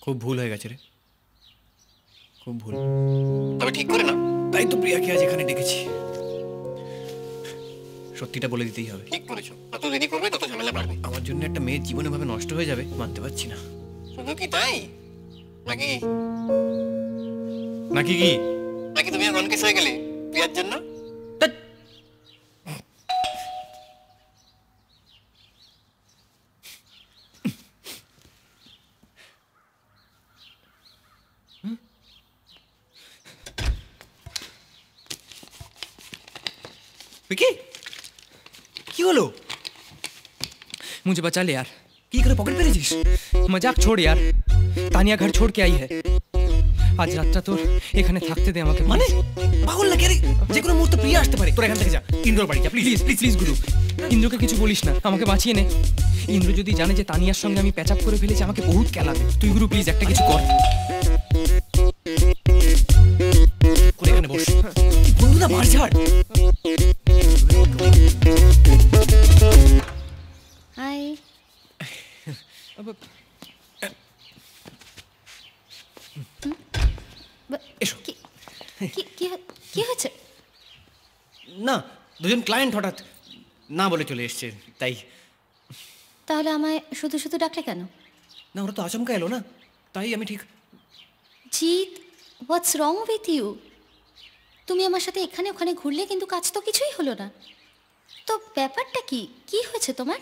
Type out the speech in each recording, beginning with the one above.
খুব ভুল হয়ে গেছে রে, খুব ভুল। তবে ঠিক করে না। তাই তো প্রিয়াকে আজ এখানে ডেকেছি। সত্যিটা বলে দিতেই হবে। ঠিক করেছো, যত দেরি করবে তত ঝামেলা বাড়বে। আমার জন্য একটা মেয়ের জীবনে ভাবে নষ্ট হয়ে যাবে মানতে পারছি না। শুধু কি তাই নাকি? নাকি কি? নাকি তুমি গনকেস হয়ে গেলে বিয়ার জন্য? विकी, কি হলো? मुझे बचा ले यार। কি করে পকেট পেরেছিস? मजाक छोड़ यार, तानिया घर छोड़ के आई है। আজ রাতটা তোর এখানে থাকতে দে আমাকে। মানে পাগল নাকি রে? যে কোনো মুহূর্তে প্রিয়া আসতে পারে। তোর এখান থেকে যা, ইন্দ্রর বাড়ি যা, প্লিজ প্লিজ প্লিজ গুরু, ইন্দ্রকে কিছু বলিস না, আমাকে বাঁচিয়ে নে। ইন্দ্র যদি জানে যে তানিয়ার সঙ্গে আমি প্যাচ আপ করে ফেলেছি আমাকে বহুত কেলাবে। তুই গুরু প্লিজ একটা কিছু কর। করে এখানে বস। বন্ধু না মার ঝাড়। হাই। এসো। কি হয়েছে? না, দুজন ক্লায়েন্ট হঠাৎ না বলে চলে এসছে তাই। তাহলে আমায় শুধু শুধু ডাকলে কেন? না, ওরা তো আচমকা এলো না, তাই আমি ঠিক। জিৎ, হোয়াটস রং উইথ ইউ? তুমি আমার সাথে এখানে ওখানে ঘুরলে কিন্তু কাজ তো কিছুই হলো না। তো ব্যাপারটা কি? কি হয়েছে তোমার?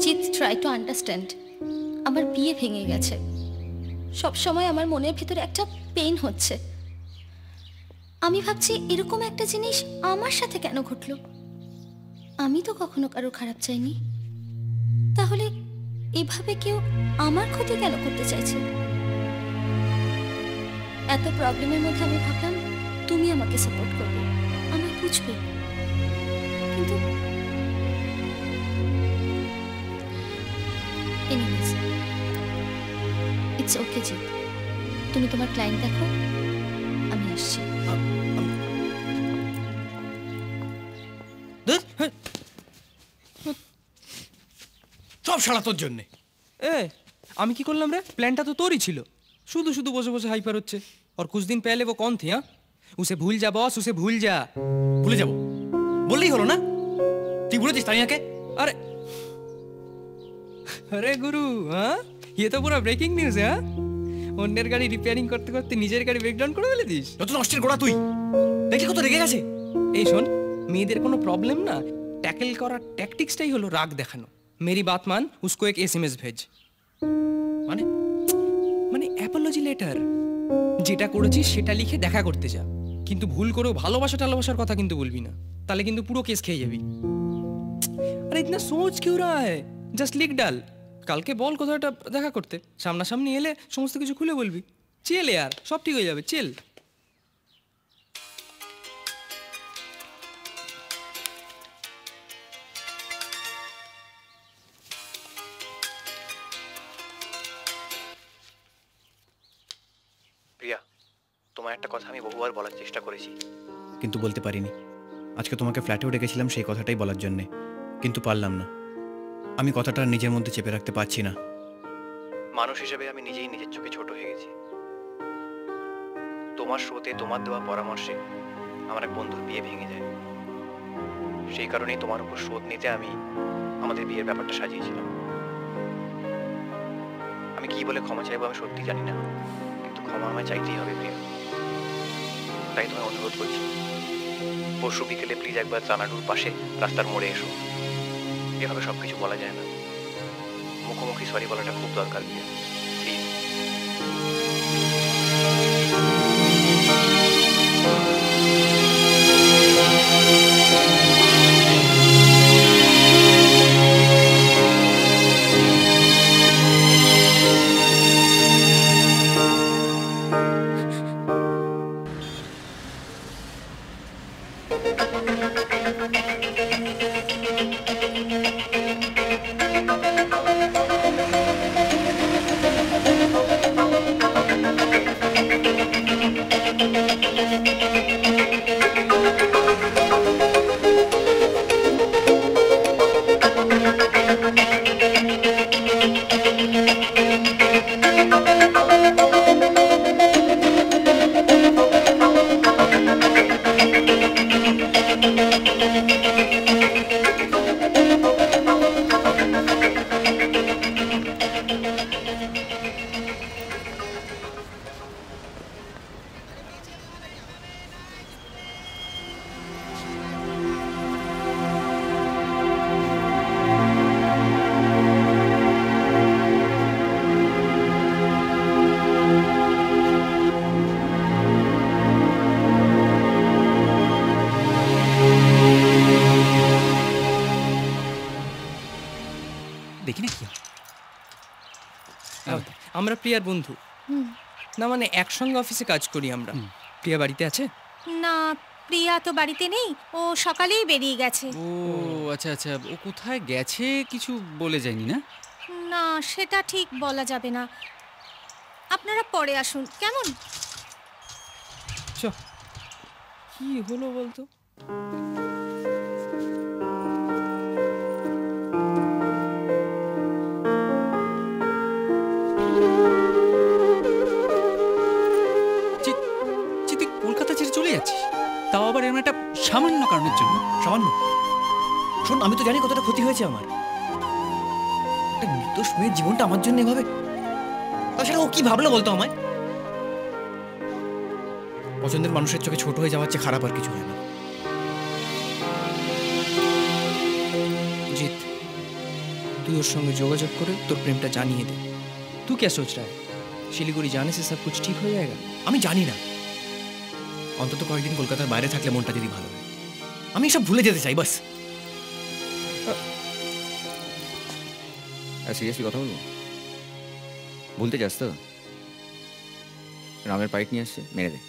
Jeet, try to understand. আমার বিয়ে ভেঙে গেছে। সব সময় আমার মনের ভিতরে একটা পেইন হচ্ছে। আমি ভাবছি এরকম একটা জিনিস আমার সাথে কেন ঘটলো। আমি তো কখনো কারো খারাপ চাইনি, তাহলে এভাবে কেউ আমার ক্ষতি কেন করতে চাইছে? এত প্রবলেমের মধ্যে আমি ভাবলাম তুমি আমাকে সাপোর্ট করবে, আমায় বুঝবে, কিন্তু এনিওয়েজ ইটস ওকে জিৎ, তুমি তোমার ক্লায়েন্ট দেখো, আমি আসছি। সব সারা তোর জন্যে। এ আমি কি করলাম রে? প্ল্যানটা তো তোরই ছিল। শুধু শুধু বসে বসে হাইপার হচ্ছে। और कुछ दिन पहले वो कौन थी? हाँ, उसे भूल जा बॉस, उसे भूल जा। ভুলে যাবো বললেই হলো না? তুই ভুলেছিস তানিয়াকে? अरे अरे गुरु, हाँ ये तो पूरा ब्रेकिंग न्यूज है। हाँ, অন্যের গাড়ি রিপেয়ারিং করতে করতে নিজের গাড়ি ব্রেকডাউন করে ফেলে দিস। যত নষ্টের গোড়া তুই। দেখি কত রেগে গেছে। এই শোন, মেয়েদের কোনো প্রবলেম না, ট্যাকেল করার ট্যাকটিক্সটাই হলো রাগ দেখানো। মেরি বাত মান, উসকো এক এসএমএস ভেজ। মানে মানে অ্যাপোলজি লেটার। যেটা করেছিস সেটা লিখে দেখা করতে যা, কিন্তু ভুল করেও ভালোবাসার কথা কিন্তু বলবি না, তাহলে কিন্তু পুরো কেস খেয়ে যাবি। আরে ইতনা সোচ কিউ রা হ্যায়, জাস্ট লিখ ডাল। কালকে বল কোথাওটা দেখা করতে, সামনাসামনি এলে সমস্ত কিছু খুলে বলবি। চেল यार, সব ঠিক হয়ে যাবে, চেল। প্রিয়া, তোমার একটা কথা আমি বহুবার বলার চেষ্টা করেছি, কিন্তু বলতে পারিনি। আজকে তোমাকে ফ্ল্যাটেও ডেকেছিলাম সেই কথাটাই বলার জন্যে, কিন্তু পারলাম না। আমি কথাটা নিজের মধ্যে চেপে রাখতে পারছি না। মানুষ হিসেবে আমি নিজেই নিজের চোখে ছোট হয়ে গেছি। তোমার শোতে তোমার দেওয়া পরামর্শে আমার এক বন্ধুর বিয়ে ভেঙে যায়। সেই কারণেই তোমার উপর শোধ নিতে আমি আমাদের বিয়ের ব্যাপারটা সাজিয়েছিলাম। আমি কি বলে ক্ষমা চাইবো আমি সত্যি জানি না, কিন্তু ক্ষমা আমায় চাইতেই হবে প্রিয়া। তাই তোমায় অনুরোধ করছি, পরশু বিকেলে প্লিজ একবার চানাডুর পাশে রাস্তার মোড়ে এসো। এভাবে সবকিছু বলা যায় না, মুখোমুখি সরি বলাটা খুব দরকার প্রিয়া, প্লিজ। দেখি না কি হয়। আমরা প্রিয়ার বন্ধু। না মানে একসঙ্গে অফিসে কাজ করি আমরা। প্রিয়া বাড়িতে আছে? না, প্রিয়া তো বাড়িতে নেই, ও সকালেই বেরিয়ে গেছে। ও আচ্ছা আচ্ছা, ও কোথায় গেছে কিছু বলে যায়নি না? না, সেটা ঠিক বলা যাবে না। আপনারা পরে আসুন কেমন? চ, কি হলো বলতো? তুই কলকাতা ছেড়ে চলে যাচ্ছিস, তাও আবার এরকম একটা সামান্য কারণের জন্য? সামান্য? শোন, আমি তো জানি কতটা ক্ষতি হয়েছে আমার। একটা নির্দোষ মেয়ের জীবনটা আমার জন্য এভাবে, তাছাড়া ও কি ভাবলো বলতো আমায়? পছন্দের মানুষের চোখে ছোট হয়ে যাওয়ার চেয়ে খারাপ আর কিছু হয় না। জিৎ, তুই ওর সঙ্গে যোগাযোগ করে তোর প্রেমটা জানিয়ে দে। তুই কে সোচ রা है? শিলিগুড়ি जाने से सब कुछ ठीक हो जाएगा? আমি জানি না, অন্তত কয়েকদিন কলকাতার বাইরে থাকলে মনটা যদি ভালো হয়। আমি সব ভুলে যেতে চাই বাস। সিরিয়াসলি কথা বলবো? ভুলতে যাস তো? রামের পাইক নিয়ে আসছে, মেরে দে।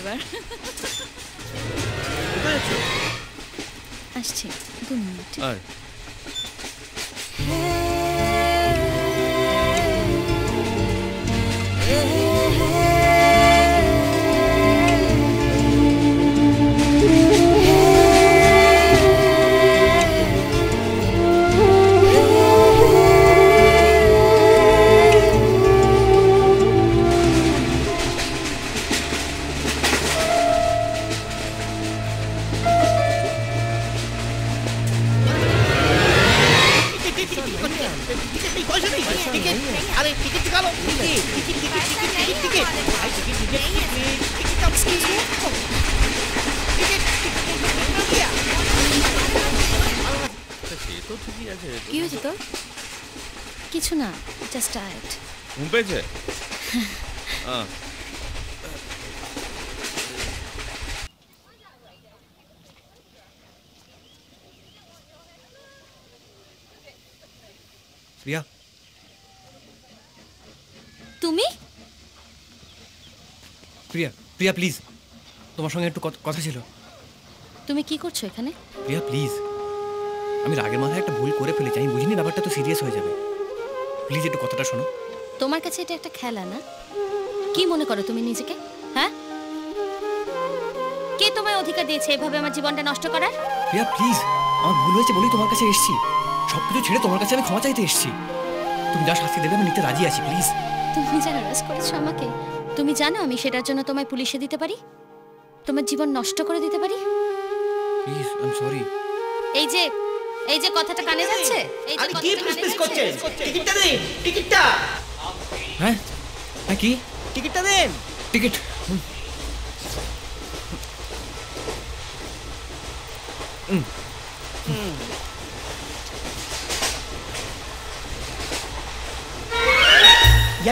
এবার। আসছি 2 মিনিট। আর কি হয়েছে তোর? কিছু না, জাস্ট টায়ার্ড। ঘুম পেয়েছে? প্রিয়া, তুমি? প্রিয়া, প্রিয়া প্লিজ, তোমার সঙ্গে একটু কথা ছিল। তুমি কি করছো এখানে? প্রিয়া প্লিজ, আমি রাগের মাথায় একটা ভুল করে ফেলেছি, আমি বুঝিনি ব্যাপারটা তো সিরিয়াস হয়ে যাবে। প্লিজ একটু কথাটা শোনো। তোমার কাছে এটা একটা খেলা না? কি মনে করো তুমি নিজেকে? হ্যাঁ, কে তোমায় অধিকার দিয়েছে এভাবে আমার জীবনটা নষ্ট করার? প্রিয়া প্লিজ, আমার ভুল হয়েছে বলেই তোমার কাছে এসেছি। সবকিছু ছেড়ে তোমার কাছে আমি ক্ষমা চাইতে এসেছি। তুমি যা শাস্তি দেবে আমি নিতে রাজি আছি, প্লিজ। তুমি যা হ্যারাস করেছো আমাকে, তুমি জানো আমি সেটার জন্য তোমায় পুলিশে দিতে পারি, তোমার জীবন নষ্ট করে দিতে পারি। Please, I am sorry. এই যে কথাটা কানে যাচ্ছে, এই যে কি প্লিজ করছেন? টিকিটটা দিন, টিকিটটা। হ্যাঁ হ্যাঁ, কি টিকিটটা দেন। টিকিট?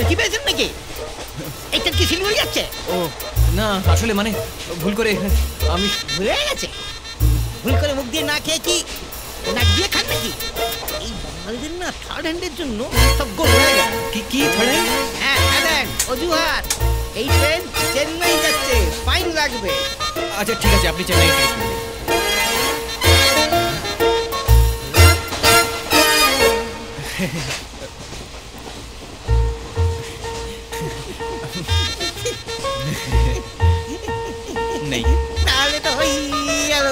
কি পেয়েছেন নাকি? এইটা কি সিলভার যাচ্ছে? ও না, আসলে মানে ভুল করে আমি ভুলে গেছে। ভুল করে মুখ দিয়ে না খেয়ে কি নাক দিয়ে খান নাকি? এই বাঙালিদের না থার্ড হ্যান্ডের জন্য সব গোল হয়ে যায়। কি থার্ড হ্যান্ড? হ্যাঁ, থার্ড হ্যান্ড অজুহাত। এই ট্রেন চেন্নাই যাচ্ছে, ফাইন লাগবে। আচ্ছা ঠিক আছে, আপনি চেন্নাই নেই। তাহলে তো হয়ে গেল।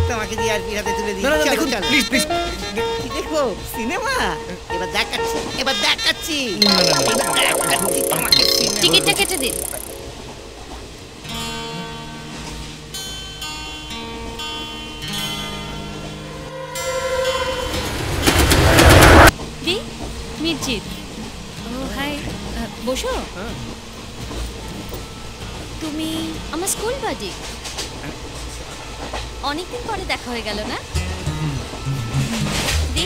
তোমাকে দিয়ে আর হাতে তুলে দিই। না না, দেখুন প্লিজ প্লিজ। দেখো সিনেমা, এবার দেখাচ্ছি, এবার দেখাচ্ছি, না না না, দেখাচ্ছি তোমাকে সিনেমা। টিকিটটা কেটে দিন। দি মির্জিত। ও হাই, বসো। তুমি আমার স্কুল বাজি। অনেকদিন পরে দেখা হয়ে গেল না? দি,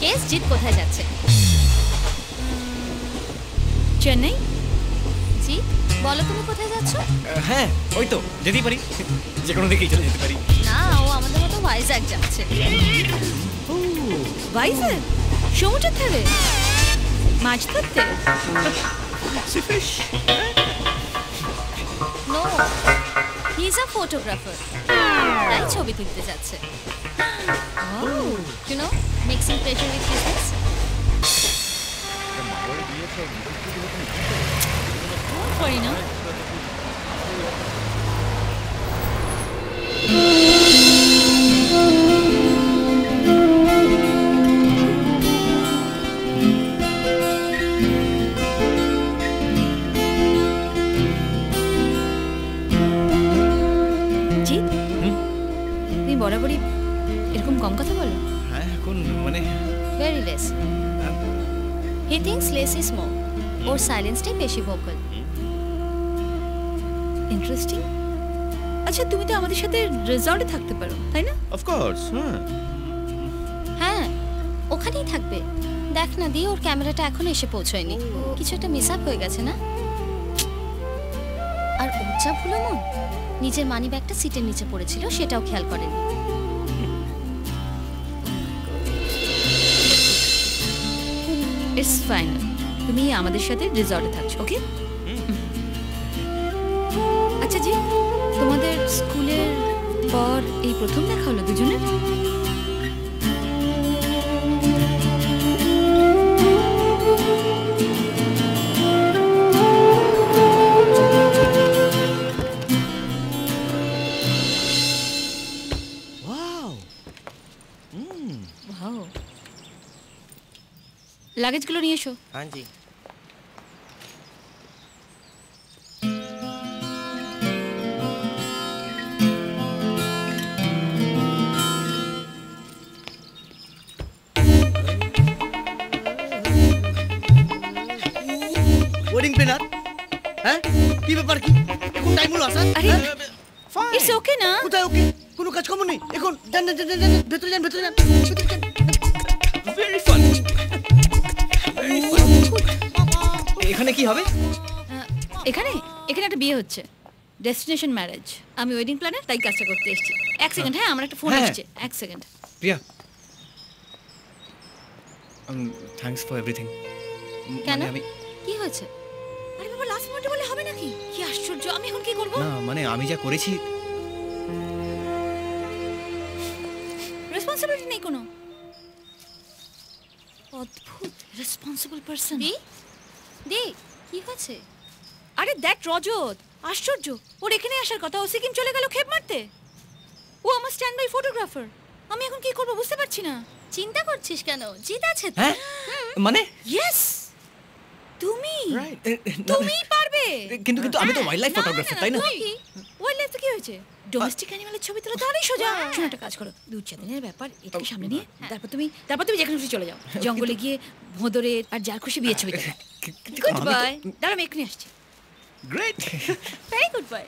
কেস জিত কোথায় যাচ্ছে? চেন্নাই। জি, বলো তুমি কোথায় যাচ্ছ? হ্যাঁ ওই তো, যেতেই পারি, যে কোনো দিকেই চলে যেতে পারি। না, ও আমাদের মতো ভাইজ্যাক যাচ্ছে। ও ভাইজ্যাক, সমুদ্রের ধারে মাছ ধরতে? No, he is a photographer, তাই ছবি তুলতে যাচ্ছে। You know, mixing pleasure with business. করি না। জি, তুমি বরাবরই এরকম কম কথা বলো? হ্যাঁ, এখন মানে very less. He thinks less is more, ওর সাইলেন্সটাই বেশি ভোকাল। ইন্টারেস্টিং। আচ্ছা, তুমি তো আমাদের সাথে রিসর্টে থাকতে পারো, তাই না? Of course. হ্যাঁ, ওখানেই থাকবে। দেখ না দি, ওর ক্যামেরাটা এখনো এসে পৌঁছয়নি। কিছু একটা মিস আপ হয়ে গেছে না? আর ওর যা ভুলো মন, নিজের মানি ব্যাগটা সিটের নিচে পড়েছিল, সেটাও খেয়াল করেনি। ইটস ফাইনাল, তুমি আমাদের সাথে রিসর্টে থাকছো, ওকে? আচ্ছা স্কুলের পর এই প্রথম দেখা হলো দুজনের? ওয়াও, লাগেজগুলো নিয়ে এসো। हाँ जी। ওয়েডিং প্ল্যানার, হ্যাঁ কি ব্যাপার, কি এখন টাইম হলো আসার? আরে, ফাইন, ইটস ওকে না? কোথায় ওকে? কোনো কাজ কম নেই এখন। যান যান যান যান, ভেতরে যান ভেতরে যান ভেতরে যান। Very fun. এখানে কি হবে? এখানে এখানে একটা বিয়ে হচ্ছে, ডেস্টিনেশন ম্যারেজ। আমি ওয়েডিং প্ল্যানার, তাই কাজটা করতে এসেছি। এক সেকেন্ড, হ্যাঁ আমার একটা ফোন হ্যাঁ। আসছে, এক second. Priya, thanks for everything. কেন? আমি কি হয়েছে? আরে বাবা, লাস্ট মিনিটে বলে হবে নাকি? কি আশ্চর্য, আমি এখন কি করব? না মানে আমি যা করেছি। রেসপন্সিবিলিটি নেই কোনো? অদ্ভুত রেসপন্সিবল পারসন। দি কি হয়েছে? আরে দেখ রজত, আশ্চর্য, ওর এখানে আসার কথা, ও সিকিম চলে গেল ক্ষেপ মারতে। ও আমার স্ট্যান্ড বাই ফটোগ্রাফার। আমি এখন কি করব বুঝতে পারছি না। চিন্তা করছিস কেন? জিত আছে তো। হ্যাঁ মানে ইয়েস, তুমি রাইট। তুমিই পারবে। কিন্তু কিন্তু আমি তো ওয়াইল্ড লাইফ ফটোগ্রাফার, তাই না? ওয়াইল্ড লাইফ তো কি হয়েছে? ডোমেস্টিক অ্যানিমালের ছবি তোলা তো অনেক সোজা। শোনো, একটা কাজ করো, 2-4 দিনের ব্যাপার, এটাকে সামনে নিয়ে তারপর তুমি যেখানে খুশি চলে যাও। জঙ্গলে গিয়ে ভোঁদরের আর যার খুশি বিয়ে ছবি তোলা। Good bye. দাঁড়া, আমি এক্ষুনি আসছি। গ্রেট। Very good bye.